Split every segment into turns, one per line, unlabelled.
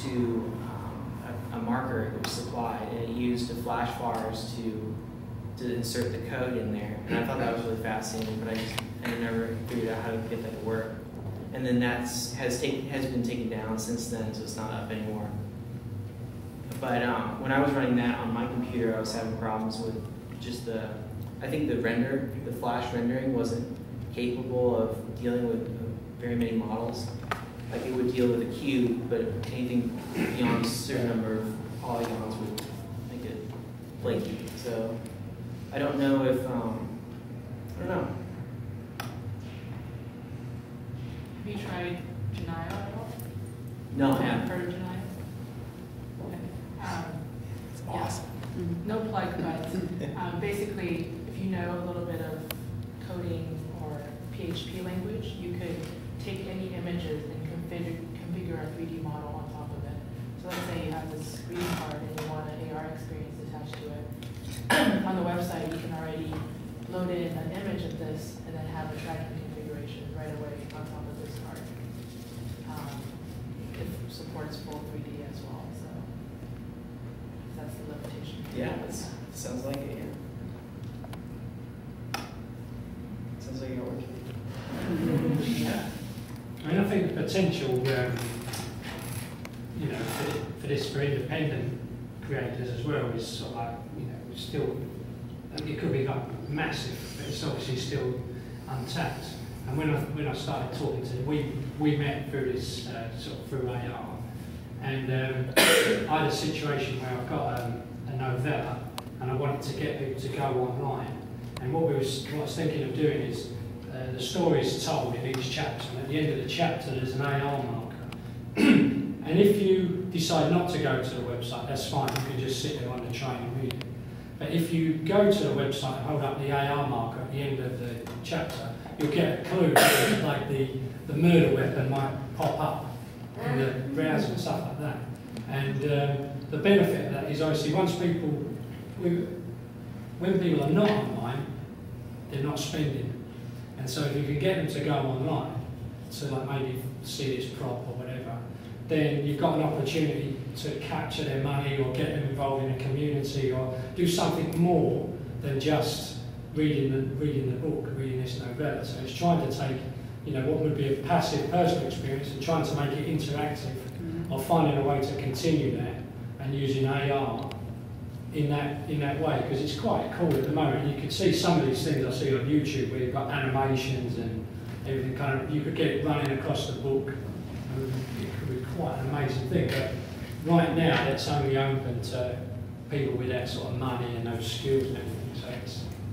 to a marker that was supplied, and it used the flash bars to insert the code in there. And I thought that was really fascinating, but I never figured out how to get that to work. And then that has been taken down since then, so it's not up anymore. But when I was running that on my computer, I was having problems with just I think the flash rendering wasn't capable of dealing with very many models. Like it would deal with a cube, but anything beyond a certain number of polygons would make it flaky. So I don't know if, I don't know.
Have you tried Genio at all?
No, I haven't.
Heard of Genio? Okay.
It's awesome.
Yeah. No plug, but basically, if you know a little bit of coding or PHP language, you could take any images and configure a 3D model on top of it. So let's say you have this greeting card and you want an AR experience attached to it. On the website, you can already load in an image of this and then have a tracking configuration right away on top of this card. It supports full 3D as well, so that's the limitation.
Yeah, it sounds like it, yeah. Sounds like it works.
Yeah. I mean, I think the potential, you know, for independent creators as well is sort of like, you know, still, it could be like massive, but it's obviously still untapped. And when I started talking to them, we met through this sort of through AR, and I had a situation where I've got a novella, and I wanted to get people to go online. And what I was thinking of doing is the story is told in each chapter, and at the end of the chapter there's an AR marker. And if you decide not to go to the website, that's fine, you can just sit there on the train and read it. But if you go to the website and hold up the AR marker at the end of the chapter, you'll get a clue that like the murder weapon might pop up in the browser and stuff like that. And the benefit of that is obviously when people are not online, they're not spending. And so if you can get them to go online, to like maybe see this prop or whatever, then you've got an opportunity to capture their money or get them involved in a community or do something more than just reading the book, reading this novella. So it's trying to take, you know, what would be a passive personal experience and trying to make it interactive, or finding a way to continue that and using AR in that way, because it's quite cool at the moment. You can see some of these things I see on YouTube where you've got animations and everything kind of, you could get it running across the book. It could be quite an amazing thing, but right now that's only open to people with that sort of money and those skills and everything. So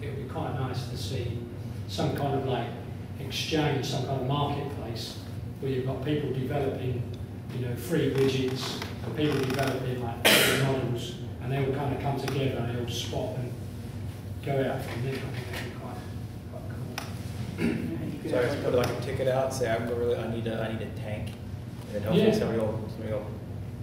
it would be quite nice to see some kind of like exchange, some kind of marketplace where you've got people developing, you know, free widgets, and people developing like models, and they all kind of come together and they all spot and go out from there. I think that'd be quite cool.
So I just put like a ticket out, say I need a tank, and then hopefully somebody will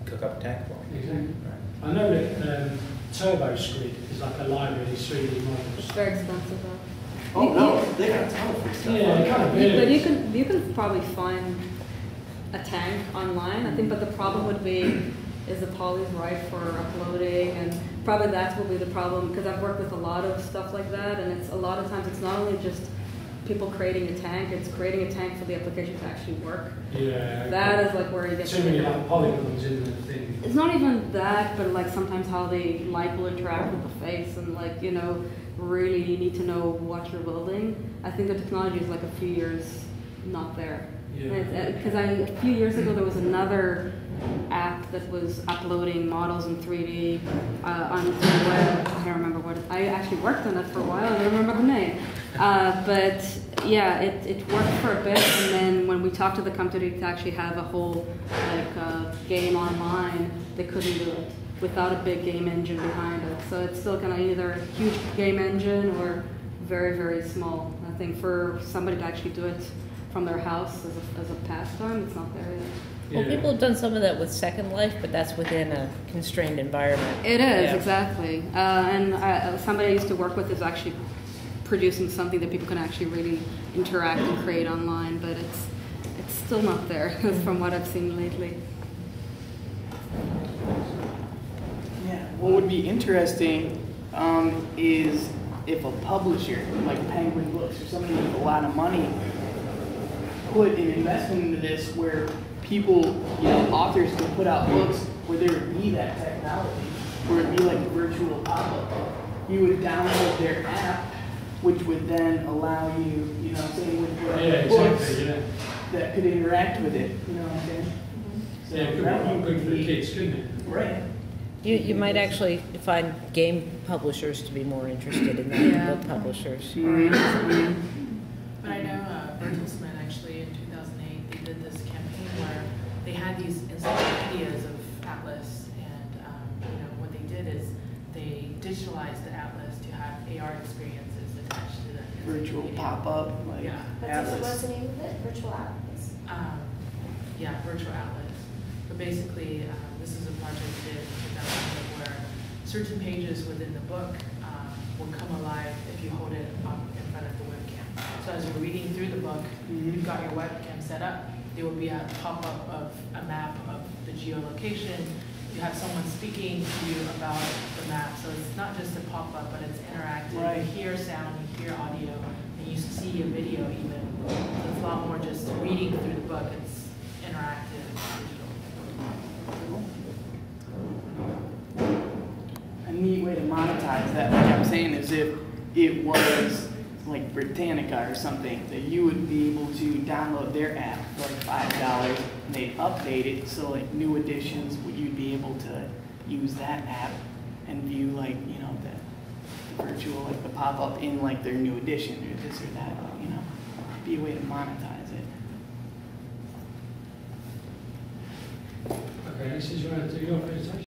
cook up a tank for me.
Exactly.
Right.
I know that TurboSquid is like a library of these 3D models.
It's very expensive though.
Oh no, they got a ton of free stuff.
Yeah, they kind of do.
But you can probably find a tank online, I think, but the problem would be, is the polys right for uploading, and probably that will be the problem, because I've worked with a lot of stuff like that, and it's a lot of times it's not only just people creating a tank, it's creating a tank for the application to actually work.
Yeah.
That is like where you get
too many like polygons in the thing.
It's not even that, but like sometimes how the light will interact with the face, and like, you know, really you need to know what you're building. I think the technology is like a few years not there.
Yeah.
Because a few years ago there was another app that was uploading models in 3D onto the web. I don't remember what I actually worked on it for a while. I don't remember the name. But yeah, it worked for a bit, and then when we talked to the company to actually have a whole like game online, they couldn't do it without a big game engine behind it. So it's still kind of either a huge game engine or very, very small. I think for somebody to actually do it from their house as a pastime, it's not there yet.
Well, people have done some of that with Second Life, but that's within a constrained environment.
It is, exactly. And somebody I used to work with is actually producing something that people can actually really interact and create online, but it's still not there from what I've seen lately.
Yeah, what would be interesting is if a publisher like Penguin Books or somebody with a lot of money put an investment into this where people, authors could put out books where there would be that technology, where it'd be like a virtual pop-up. You would download their app, which would then allow you, say with books that could interact with it. You know what I'm saying? So
Yeah, it could be good for the kids, couldn't it?
Right.
You might actually find game publishers to be more interested in that than book publishers.
But I know Bertelsmann actually in 2008, they did this campaign where they had these encyclopedias of Atlas, and what they did is they digitalized the Atlas to have AR experiences attached to them.
Virtual pop-up, like
What's the name of it? Virtual Atlas.
Yeah, Virtual Atlas. But basically, this is a project we did in 2008 where certain pages within the book will come alive if you hold it up in front of the webcam. So as you're reading through the book, you've got your webcam set up. There will be a pop-up of a map of the geolocation. You have someone speaking to you about the map. So it's not just a pop-up, but it's interactive.
Right.
You hear sound, you hear audio, and you see a video even. So it's a lot more just reading through the book. It's interactive, digital.
A neat way to monetize that, like I'm saying, is if it was like Britannica or something, that you would be able to download their app for like $5 and they'd update it, so like new editions, you'd be able to use that app and view like, the virtual, like the pop-up in like their new edition or this or that, be a way to monetize it.
Okay, this is you want to do your presentation.